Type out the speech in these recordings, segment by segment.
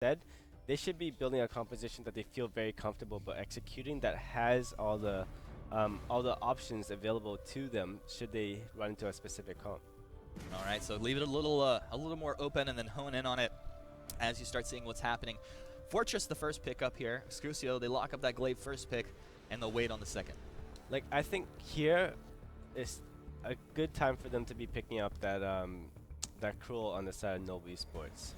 Instead, they should be building a composition that they feel very comfortable about executing, that has all the options available to them should they run into a specific comp. All right, so leave it a little more open and then hone in on it as you start seeing what's happening. Fortress, the first pick up here. Excrucio, they lock up that Glaive first pick, and they'll wait on the second. Like, I think here is a good time for them to be picking up that that Cruel on the side of Noble Esports.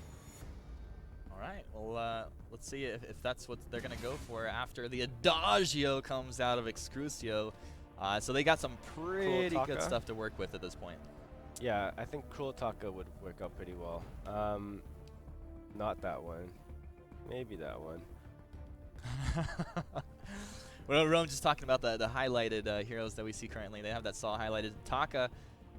All right, well, let's see if that's what they're going to go for after the Adagio comes out of Excrucio. So they got some pretty good stuff to work with at this point. Yeah, I think Cruel Taka would work out pretty well. Not that one. Maybe that one. Well, Rome just talking about the highlighted heroes that we see currently. They have that saw highlighted. Taka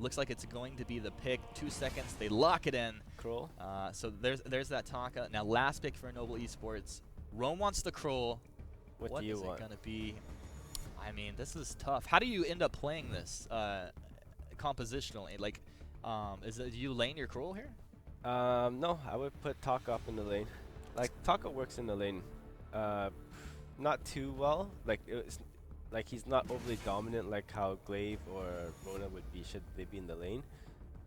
looks like it's going to be the pick. 2 seconds. They lock it in. Cruel. So there's that Taka. Now last pick for Noble Esports. Rome wants the Cruel. What do you want? What is it gonna be? I mean, this is tough. How do you end up playing this compositionally? Like, do you lane your Cruel here? No, I would put Taka up in the lane. Like, Taka works in the lane, not too well. Like, he's not overly dominant like how Glaive or Rona would be should they be in the lane.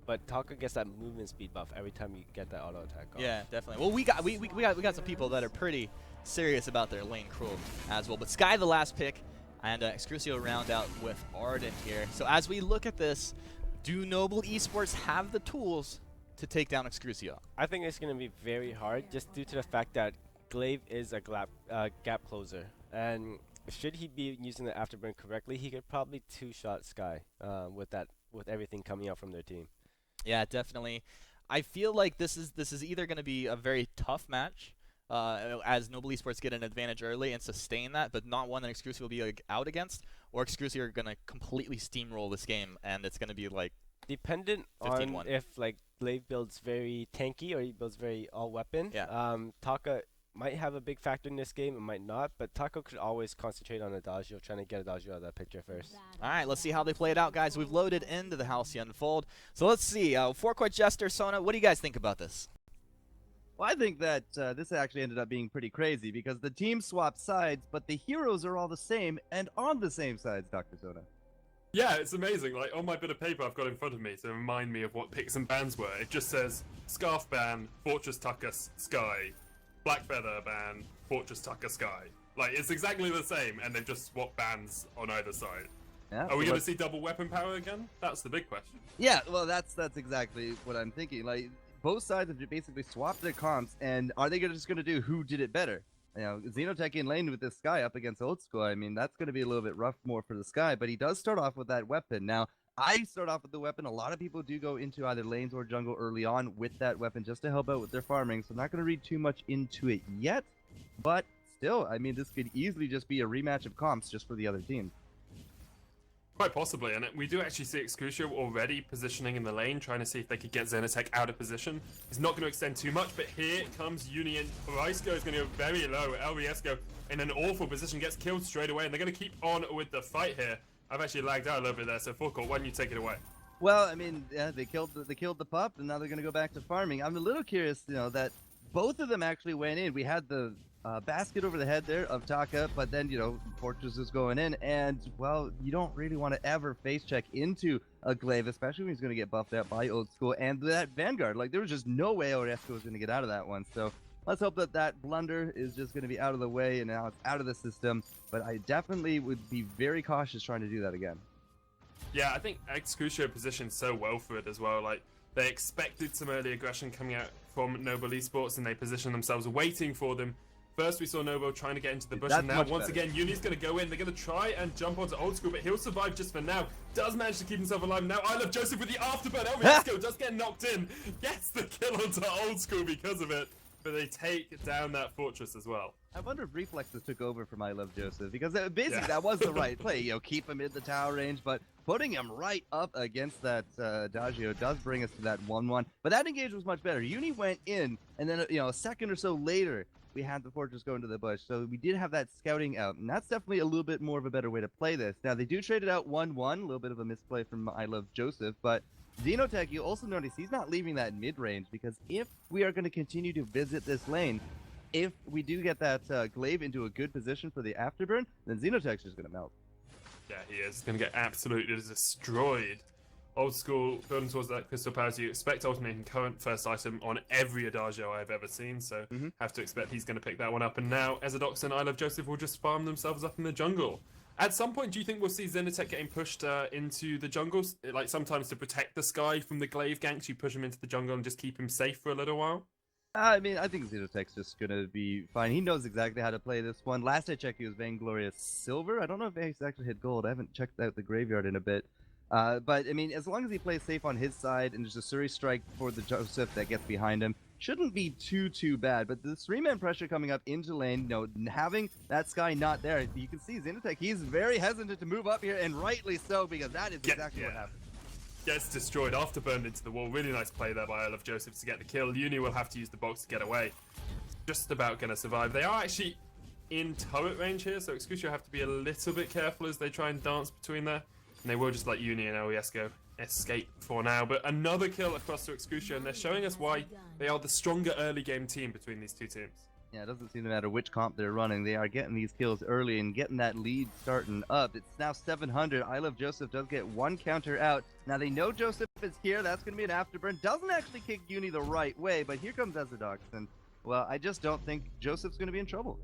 But Taka gets that movement speed buff every time you get that auto attack off. Yeah, definitely. Well, we got some people that are pretty serious about their lane Cruel as well. But Sky the last pick, and Excrucio round out with Arden here. So as we look at this, do Noble Esports have the tools to take down Excrucio? I think it's going to be very hard just due to the fact that Glaive is a gap closer. And should he be using the afterburn correctly, he could probably two-shot Sky with everything coming out from their team. Yeah, definitely. I feel like this is either going to be a very tough match, as Noble Esports get an advantage early and sustain that, but not one that Excrucio will be like, out against, or Excrucio are going to completely steamroll this game, and it's going to be like dependent on if like Glaive builds very tanky or he builds very all weapon. Yeah. Taka might have a big factor in this game, it might not, but Taka could always concentrate on Adagio, trying to get Adagio out of that picture first. All right, let's see how they play it out, guys. We've loaded into the Halcyon Fold. So let's see. Forecourt Jester, Sona, what do you guys think about this? Well, I think that this actually ended up being pretty crazy because the team swapped sides, but the heroes are all the same and on the same sides, Dr. Sona. Yeah, it's amazing. Like, on my bit of paper I've got in front of me to remind me of what picks and bans were, it just says Scarf ban, Fortress Tucker, Sky, Black Feather ban, Fortress Tucker, Sky. Like, it's exactly the same, and they've just swapped bans on either side. Yeah, Are we going to see double weapon power again? That's the big question. Yeah, well, that's exactly what I'm thinking. Like, both sides have basically swapped their comps, and are they just going to do who did it better? You know, Xenotech in lane with this Sky up against Old School. I mean, that's going to be a little bit rough more for the Sky, but he does start off with that weapon. Now, I start off with the weapon. A lot of people do go into either lanes or jungle early on with that weapon just to help out with their farming, so I'm not going to read too much into it yet. But still, I mean, this could easily just be a rematch of comps just for the other team. Quite possibly, and we do actually see Excrucio already positioning in the lane, trying to see if they could get Xenotech out of position. It's not going to extend too much, but here comes Union. Raisko is going to go very low. LBSco in an awful position, gets killed straight away, and they're going to keep on with the fight here. I've actually lagged out a little bit there, so Forecourt, why don't you take it away? Well, I mean, yeah, they killed the pup, and now they're going to go back to farming. I'm a little curious, you know, that both of them actually went in. We had the basket over the head there of Taka, but then, you know, Fortress is going in, and, well, you don't really want to ever face check into a Glaive, especially when he's going to get buffed out by Old School, and that Vanguard. Like, there was just no way Oresco was going to get out of that one, so let's hope that that blunder is just going to be out of the way, and now it's out of the system, but I definitely would be very cautious trying to do that again. Yeah, I think Excrucio positioned so well for it as well. Like, they expected some early aggression coming out from Noble Esports, and they positioned themselves waiting for them. First, we saw Noble trying to get into the bush, and now, once again, Uni's going to go in. They're going to try and jump onto Old School, but he'll survive just for now. Does manage to keep himself alive. Now, I Love Joseph with the afterburn. Elviesco does get knocked in. Gets the kill onto Old School because of it, but they take down that Fortress as well. I wonder if Reflexes took over from I Love Joseph, because basically that was the right play. You know, keep him in the tower range, but putting him right up against that Adagio does bring us to that 1-1. But that engage was much better. Uni went in, and then, you know, a second or so later, we had the Fortress go into the bush. So we did have that scouting out, and that's definitely a little bit more of a better way to play this. Now, they do trade it out 1-1, a little bit of a misplay from I Love Joseph, but Xenotech, you also notice he's not leaving that mid-range, because if we are going to continue to visit this lane, if we do get that glaive into a good position for the afterburn, then Xenotech's just going to melt. Yeah, he is going to get absolutely destroyed. Old school, building towards that crystal powers, you expect alternating current first item on every Adagio I've ever seen, so have to expect he's going to pick that one up. And now, Ezadox and I Love Joseph will just farm themselves up in the jungle. At some point, do you think we'll see Xenotech getting pushed into the jungles? Like, sometimes to protect the Sky from the glaive ganks, you push him into the jungle and just keep him safe for a little while? I mean, I think Xenotech's just going to be fine. He knows exactly how to play this one. Last I checked, he was Vainglorious Silver. I don't know if he's actually hit gold. I haven't checked out the graveyard in a bit. But, I mean, as long as he plays safe on his side and there's a Suri strike for the Joseph that gets behind him, shouldn't be too bad. But the 3-man pressure coming up into lane, you know, having that Sky not there, you can see Xenotech, he's very hesitant to move up here, and rightly so, because that is exactly what happened. Gets destroyed, afterburned into the wall. Really nice play there by I Love Joseph to get the kill. Uni will have to use the box to get away. Just about going to survive. They are actually in turret range here, so Excrucio have to be a little bit careful as they try and dance between there. And they will just let Uni and LES go escape for now. But another kill across to Excrucio, and they're showing us why they are the stronger early game team between these two teams. Yeah, it doesn't seem to matter which comp they're running. They are getting these kills early and getting that lead starting up. It's now 700. I Love Joseph does get one counter out. Now they know Joseph is here. That's going to be an afterburn. Doesn't actually kick Uni the right way, but here comes Ezadox. And, well, I just don't think Joseph's going to be in trouble.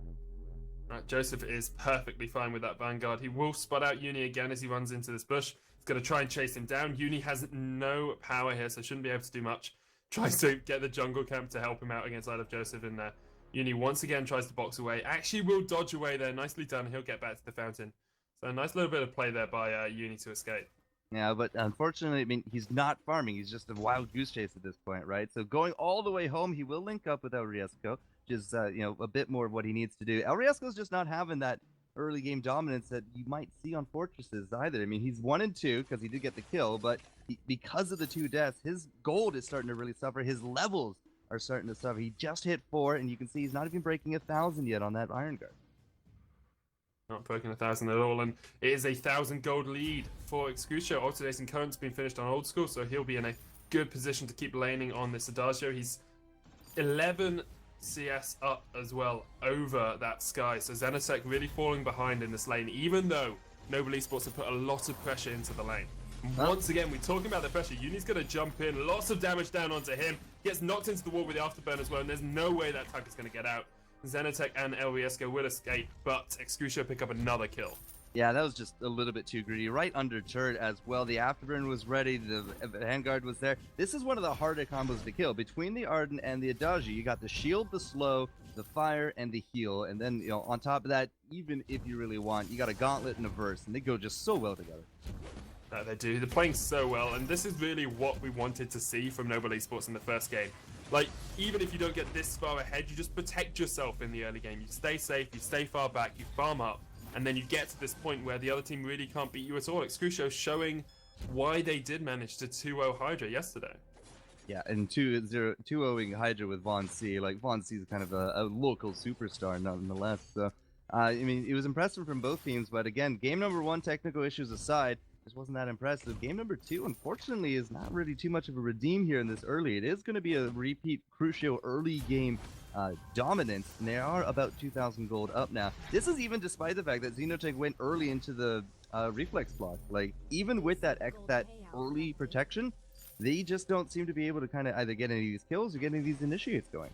Right, Joseph is perfectly fine with that Vanguard. He will spot out Uni again as he runs into this bush. He's going to try and chase him down. Uni has no power here, so shouldn't be able to do much. Tries to get the jungle camp to help him out against I Love Joseph in there. Uni once again tries to box away. Actually will dodge away there. Nicely done. He'll get back to the fountain. So a nice little bit of play there by Uni to escape. Yeah, but unfortunately, I mean, he's not farming. He's just a wild goose chase at this point, right? So going all the way home, he will link up with El Riesco, which is, you know, a bit more of what he needs to do. El Riesco's just not having that early game dominance that you might see on Fortresses either. I mean, he's 1 and 2 because he did get the kill, but because of the 2 deaths, his gold is starting to really suffer. His levels are starting to suffer. He just hit 4, and you can see he's not even breaking 1,000 yet on that Iron Guard. Not breaking 1,000 at all, and it is a 1,000 gold lead for Excrucio. Alternating Current's been finished on Old School, so he'll be in a good position to keep laning on this Adagio. He's 11 CS up as well over that Sky, so Xenotech really falling behind in this lane, even though Noble Esports have put a lot of pressure into the lane. Once again, we're talking about the pressure. Uni's going to jump in, lots of damage down onto him, gets knocked into the wall with the afterburn as well, and there's no way that tank is going to get out. Xenotech and El Riesco will escape, but Excrucio pick up another kill. Yeah, that was just a little bit too greedy. Right under turret as well. The afterburn was ready. The Vanguard was there. This is one of the harder combos to kill. Between the Arden and the Adagio, you got the shield, the slow, the fire, and the heal. And then, you know, on top of that, even if you really want, you got a gauntlet and a verse, and they go just so well together. They do. They're playing so well, and this is really what we wanted to see from Noble Esports in the first game. Like, even if you don't get this far ahead, you just protect yourself in the early game. You stay safe, you stay far back, you farm up, and then you get to this point where the other team really can't beat you at all. Excrucio showing why they did manage to 2-0 Hydra yesterday. Yeah, and 2-0ing Hydra with Von C. Like, Von C is kind of a local superstar nonetheless. So, I mean, it was impressive from both teams, but again, game number 1, technical issues aside, just wasn't that impressive. Game number 2, unfortunately, is not really too much of a redeem here in this early. It is going to be a repeat Crucio early game dominance, and they are about 2,000 gold up now. This is even despite the fact that Xenotech went early into the reflex block. Like, even with that early protection, they just don't seem to be able to kind of either get any of these kills or get any of these initiates going.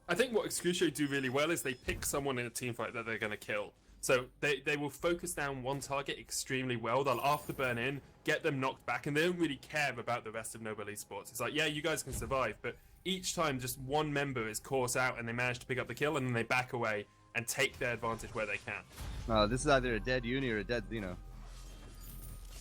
I think what Excrucio do really well is they pick someone in a team fight that they're going to kill. So they will focus down one target extremely well. They'll afterburn in, get them knocked back, and they don't really care about the rest of Noble Esports. It's like, yeah, you guys can survive, but each time just one member is caught out and they manage to pick up the kill, and then they back away and take their advantage where they can. This is either a dead Uni or a dead Xeno.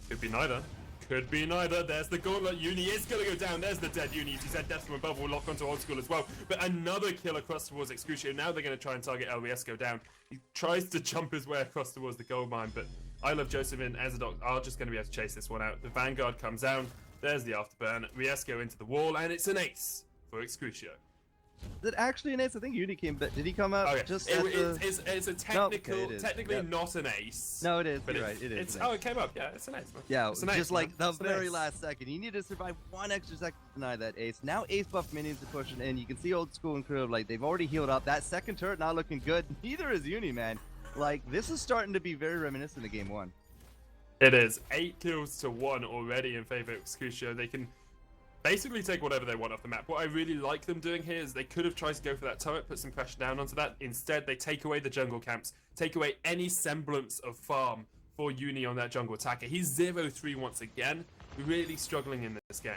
Could be neither. Could be neither. There's the gauntlet. Uni is going to go down. There's the dead Uni. As you said, death from above will lock onto Old School as well. But another kill across towards Excrucio. Now they're going to try and target El Riesco down. He tries to jump his way across towards the gold mine, but I Love Joseph and Ezadox are just going to be able to chase this one out. The Vanguard comes down. There's the afterburn. Riesco into the wall, and it's an ace for Excrucio. Is it actually an ace? I think Uni came back. Did he come up Okay. just at the... It's a No, technical, okay, it is. technically Yep. not an ace. No, it is. But You're right. It is. It's, an ace. oh, it came up. Yeah, it's an ace. Man. Yeah, It's an ace, just like man. the It's an very ace. last second. You need to survive 1 extra second to deny that ace. Now ace buff minions are pushing in. You can see Old School and Crew, like, they've already healed up. That second turret not looking good. Neither is Uni, man. Like, this is starting to be very reminiscent of Game 1. It is 8 kills to 1 already in favor of Excrucio. They can basically take whatever they want off the map. What I really like them doing here is they could have tried to go for that turret, put some pressure down onto that. Instead, they take away the jungle camps, take away any semblance of farm for Uni on that jungle attacker. He's 0-3 once again, really struggling in this game.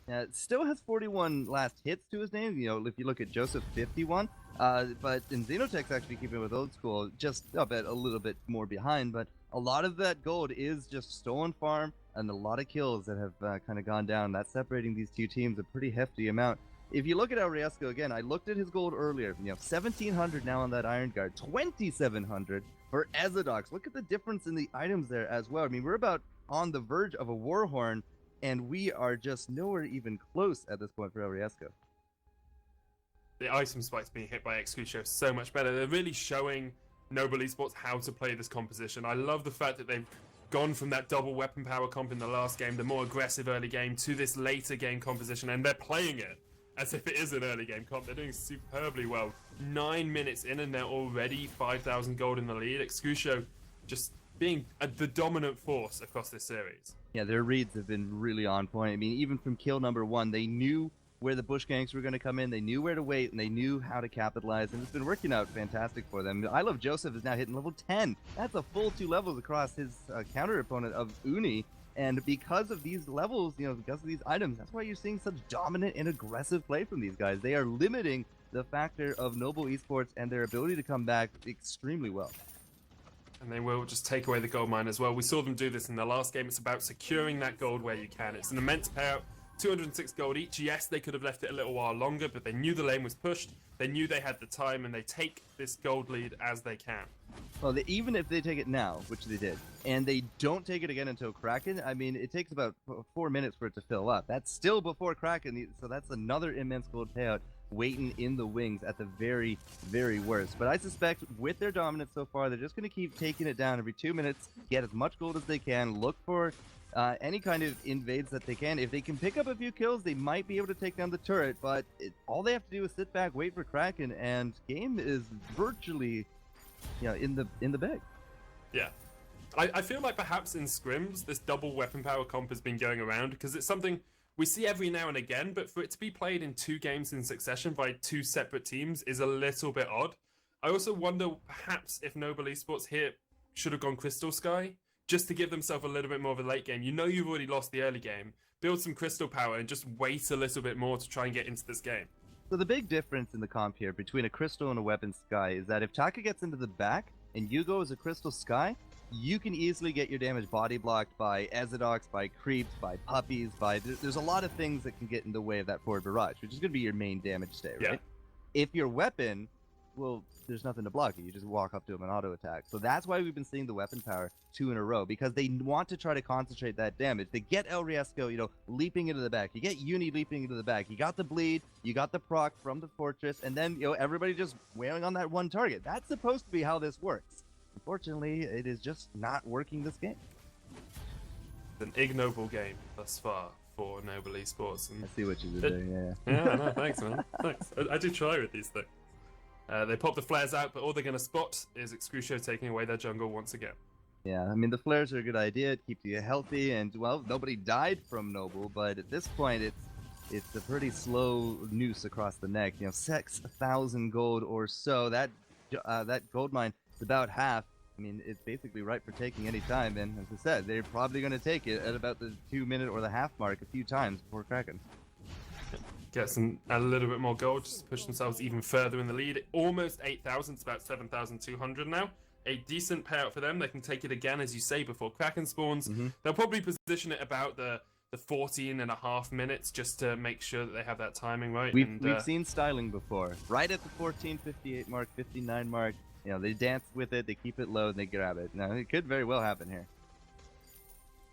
Yeah, it still has 41 last hits to his name. You know, if you look at Joseph, 51. But in Xenotech's actually keeping with Old School, just a little bit more behind. But a lot of that gold is just stolen farm and a lot of kills that have kind of gone down. That's separating these two teams a pretty hefty amount. If you look at El Riesco again, I looked at his gold earlier. You know, 1,700 now on that Iron Guard, 2,700 for Ezidox. Look at the difference in the items there as well. I mean, we're about on the verge of a Warhorn, and we are just nowhere even close at this point for El Riesco. The item spikes being hit by Excrucio so much better. They're really showing Noble Esports how to play this composition. I love the fact that they've gone from that double weapon power comp in the last game, the more aggressive early game, to this later game composition, and they're playing it as if it is an early game comp. They're doing superbly well. 9 minutes in and they're already 5,000 gold in the lead. Excrucio just being the dominant force across this series. Yeah, their reads have been really on point. I mean, even from kill number 1, they knew where the bush gangs were going to come in, they knew where to wait, and they knew how to capitalize, and it's been working out fantastic for them. I Love Joseph is now hitting level 10. That's a full 2 levels across his counter opponent of Uni, and because of these levels, you know, because of these items, that's why you're seeing such dominant and aggressive play from these guys. They are limiting the factor of Noble Esports and their ability to come back extremely well. And they will just take away the gold mine as well. We saw them do this in the last game. It's about securing that gold where you can. It's an immense payout. 206 gold each. Yes, they could have left it a little while longer, but they knew the lane was pushed. They knew they had the time, and they take this gold lead as they can. Well, even if they take it now, which they did, and they don't take it again until Kraken, I mean, it takes about 4 minutes for it to fill up. That's still before Kraken, so that's another immense gold payout waiting in the wings at the very, very worst. But I suspect with their dominance so far, they're just going to keep taking it down every 2 minutes, get as much gold as they can, look for any kind of invades that they can. If they can pick up a few kills, they might be able to take down the turret, but all they have to do is sit back, wait for Kraken, and game is virtually, you know, in the bag. Yeah. I feel like perhaps in scrims, this double weapon power comp has been going around, because it's something we see every now and again, but for it to be played in 2 games in succession by 2 separate teams is a little bit odd. I also wonder perhaps if Noble Esports here should have gone Crystal Sky, just to give themselves a little bit more of a late game. You know you've already lost the early game. Build some crystal power and just wait a little bit more to try and get into this game. So the big difference in the comp here between a Crystal and a Weapon Sky is that if Taka gets into the back and you go as a Crystal Sky, you can easily get your damage body blocked by Ezidox, by creeps, by puppies, there's a lot of things that can get in the way of that forward barrage, which is going to be your main damage stay, right? Yeah. If your weapon, well, there's nothing to block it. You just walk up to him and auto attack. So that's why we've been seeing the weapon power 2 in a row, because they want to try to concentrate that damage. They get El Riesco, you know, leaping into the back. You get Uni leaping into the back. You got the bleed, you got the proc from the fortress, and then, you know, everybody just wailing on that one target. That's supposed to be how this works. Unfortunately, it is just not working this game. It's an ignoble game thus far for Noble Esports. And I see what you did there, yeah. yeah, no, thanks, man. Thanks. I do try with these things. They pop the flares out, but all they're going to spot is Excrucio taking away their jungle once again. Yeah, I mean, the flares are a good idea. It keeps you healthy, and, well, nobody died from Noble, but at this point, it's a pretty slow noose across the neck. You know, 6,000 gold or so. That gold mine is about half. I mean, it's basically ripe for taking any time, and as I said, they're probably going to take it at about the 2 minute or the half mark a few times before Kraken. Get a little bit more gold, just to push themselves even further in the lead. Almost 8,000, it's about 7,200 now. A decent payout for them. They can take it again, as you say, before Kraken spawns. They'll probably position it about the 14.5 minutes, just to make sure that they have that timing right. We've seen styling before. Right at the 14:58 mark, 59 mark, you know, they dance with it, they keep it low, and they grab it. Now, it could very well happen here.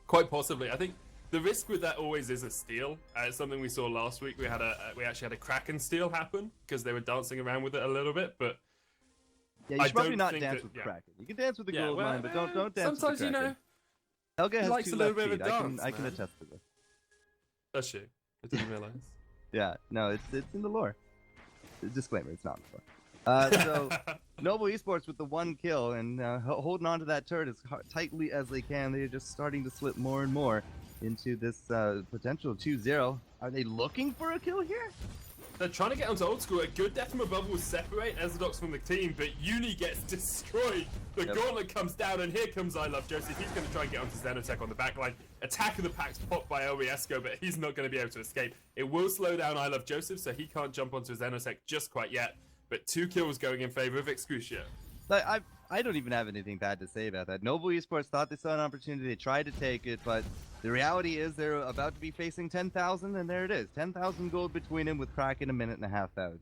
Quite possibly. I think The risk with that always is a steal. It's something we saw last week. We actually had a Kraken steal happen because they were dancing around with it a little bit, but Yeah, you I should probably don't not think dance that- with yeah. Kraken. You can dance with the Yeah, gold well, mine, but don't dance with the sometimes, Kraken. you know, Helga he has likes two a little left bit of feet. a dance, I can man. attest to this. That's you. I didn't realize. Yeah, no, it's in the lore. Disclaimer, it's not in the lore. So Noble Esports with the 1 kill and holding on to that turret as tightly as they can. They're just starting to slip more and more into this potential 2-0. Are they looking for a kill here? They're trying to get onto old school. A good death from above will separate Ezredox from the team, but Uni gets destroyed. The gauntlet comes down, and here comes I Love Joseph. He's going to try and get onto Xenotech on the back line. Attack of the Pack's popped by Oriesco, but he's not going to be able to escape. It will slow down I Love Joseph, so he can't jump onto Xenotech just quite yet. But 2 kills going in favor of Excrucio. I don't even have anything bad to say about that. Noble Esports thought they saw an opportunity. They tried to take it, but the reality is they're about to be facing 10,000, and there it is. 10,000 gold between them with Kraken a minute and a half out.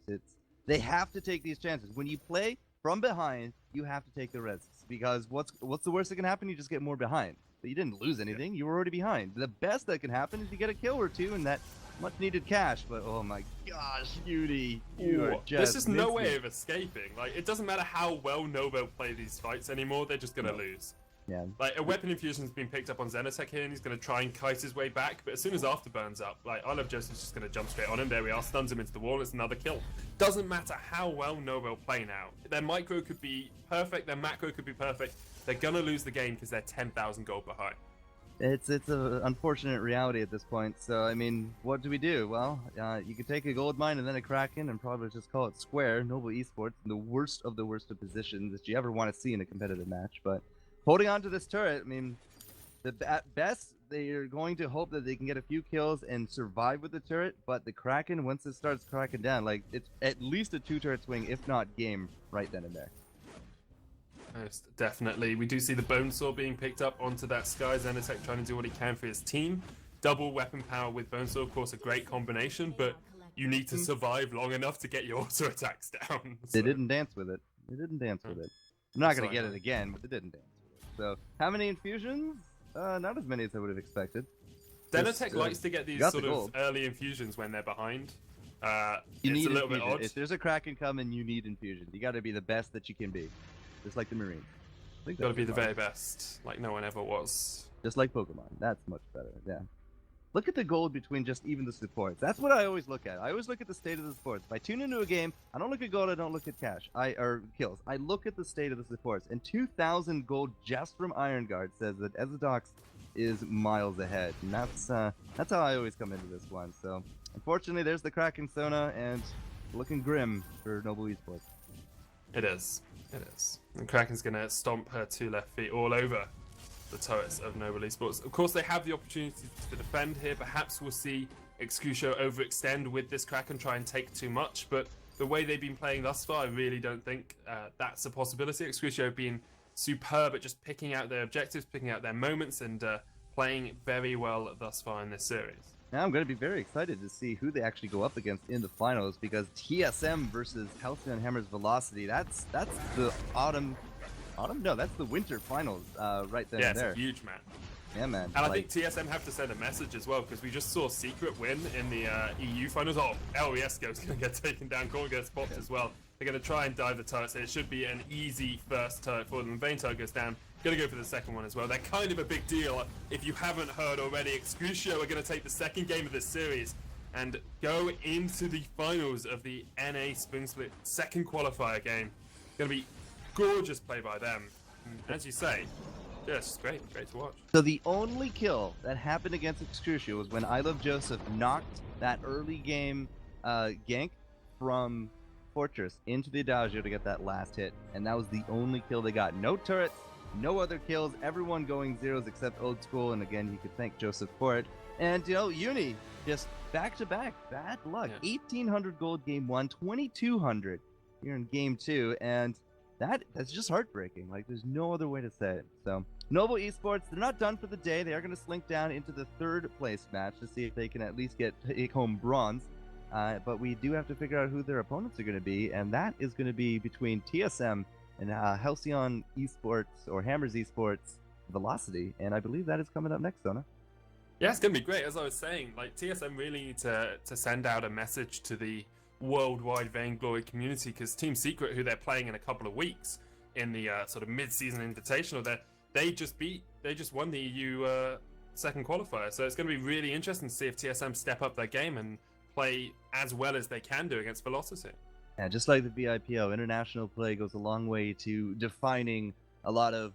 They have to take these chances. When you play from behind, you have to take the risks, because what's the worst that can happen? You just get more behind. But you didn't lose anything. You were already behind. The best that can happen is you get a kill or two and that much needed cash. But oh my gosh, Uni, you are just there's just no way missing. of escaping. Like, it doesn't matter how well Novo play these fights anymore, they're just gonna lose. Yeah. Like, a weapon infusion's been picked up on Xenotech here, and he's gonna try and kite his way back, but as soon as Afterburn's up, like, I Love Joseph's just gonna jump straight on him. There we are, stuns him into the wall, it's another kill. Doesn't matter how well Novo play now. Their micro could be perfect, their macro could be perfect. They're gonna lose the game because they're 10,000 gold behind. It's an unfortunate reality at this point. So I mean, what do we do? Well, you could take a gold mine and then a Kraken and probably just call it square. Noble Esports in the worst of positions that you ever want to see in a competitive match. But holding on to this turret, I mean, at best they are going to hope that they can get a few kills and survive with the turret. But the Kraken, once it starts cracking down, like, it's at least a 2-turret swing, if not game, right then and there. Most definitely. We do see the Bonesaw being picked up onto that Sky. Xenotech trying to do what he can for his team. Double weapon power with Bonesaw, of course, a great combination, but you need to survive long enough to get your auto attacks down. So. They didn't dance with it. They didn't dance with it. I'm not going to get it again, but they didn't dance with it. So, how many infusions? Not as many as I would have expected. Xenotech likes to get these sort of early infusions when they're behind. It's a little bit odd. If there's a Kraken coming, you need infusion. You got to be the best that you can be. Just like the Marines. Got to be the very best, like no one ever was. Just like Pokemon. That's much better, yeah. Look at the gold between just even the supports. That's what I always look at. I always look at the state of the supports. If I tune into a game, I don't look at gold, I don't look at cash. Or kills. I look at the state of the supports. And 2,000 gold just from Iron Guard says that Ezredox is miles ahead. And that's how I always come into this one. So, unfortunately, there's the Kraken Sona, and looking grim for Noble Esports. It is. It is. And Kraken's going to stomp her 2 left feet all over the turrets of Noble Esports. Of course, they have the opportunity to defend here. Perhaps we'll see Excrucio overextend with this Kraken, try and take too much. But the way they've been playing thus far, I really don't think that's a possibility. Excrucio have been superb at just picking out their objectives, picking out their moments, and playing very well thus far in this series. Now I'm going to be very excited to see who they actually go up against in the finals, because TSM versus Halcyon Hammer's Velocity, that's the that's the winter finals right then and there. Yeah, it's a huge match. Yeah, man. And I think TSM have to send a message as well, because we just saw Secret win in the EU finals. Oh, Eliesco's going to get taken down, Corn gets popped as well. They're going to try and dive the turret, so it should be an easy first turret for them. Vayne turret goes down. Going to go for the second one as well. They're kind of a big deal. If you haven't heard already, Excrucio are going to take the second game of this series and go into the finals of the NA Spring Split second qualifier game. Going to be gorgeous play by them. As you say, just great to watch. So the only kill that happened against Excrucio was when I Love Joseph knocked that early game gank from Fortress into the Adagio to get that last hit. And that was the only kill they got. No turrets. No other kills, everyone going zeros except Old School, and again, you could thank Joseph for it. And, Uni, just back-to-back, bad luck. Yeah. 1,800 gold game 1, 2,200 here in game 2, and that's just heartbreaking. Like, there's no other way to say it. So, Noble Esports, they're not done for the day. They are going to slink down into the 3rd place match to see if they can at least take home bronze. But we do have to figure out who their opponents are going to be, and that is going to be between TSM and Halcyon Esports or Hammers Esports Velocity, and I believe that is coming up next, Sona. Yeah, it's gonna be great. As I was saying, like TSM really need to send out a message to the worldwide Vainglory community, because Team Secret, who they're playing in a couple of weeks in the sort of mid-season invitational, they just won the EU second qualifier. So it's going to be really interesting to see if TSM step up their game and play as well as they can do against Velocity. And just like the VIPO, international play goes a long way to defining a lot of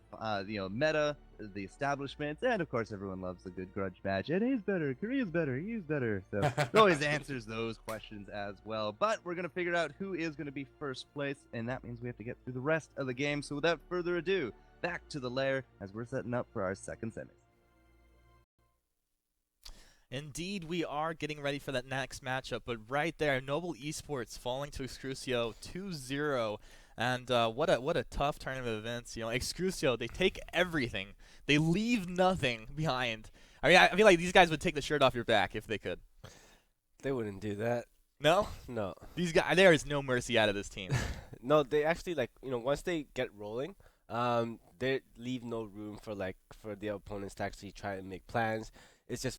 meta, the establishments, and of course everyone loves a good grudge match. And he's better, Korea's better, he's better. So it always answers those questions as well. But we're gonna figure out who is gonna be first place, and that means we have to get through the rest of the game. So without further ado, back to the lair as we're setting up for our second semis. Indeed, we are getting ready for that next matchup, but right there, Noble Esports falling to Excrucio 2-0, and what a tough tournament of events. You know, Excrucio, they take everything, they leave nothing behind. I mean, I feel like these guys would take the shirt off your back if they could. They wouldn't do that. No? No. These guys, there is no mercy out of this team. No, they actually, like, you know, once they get rolling, they leave no room for the opponents to actually try and make plans. It's just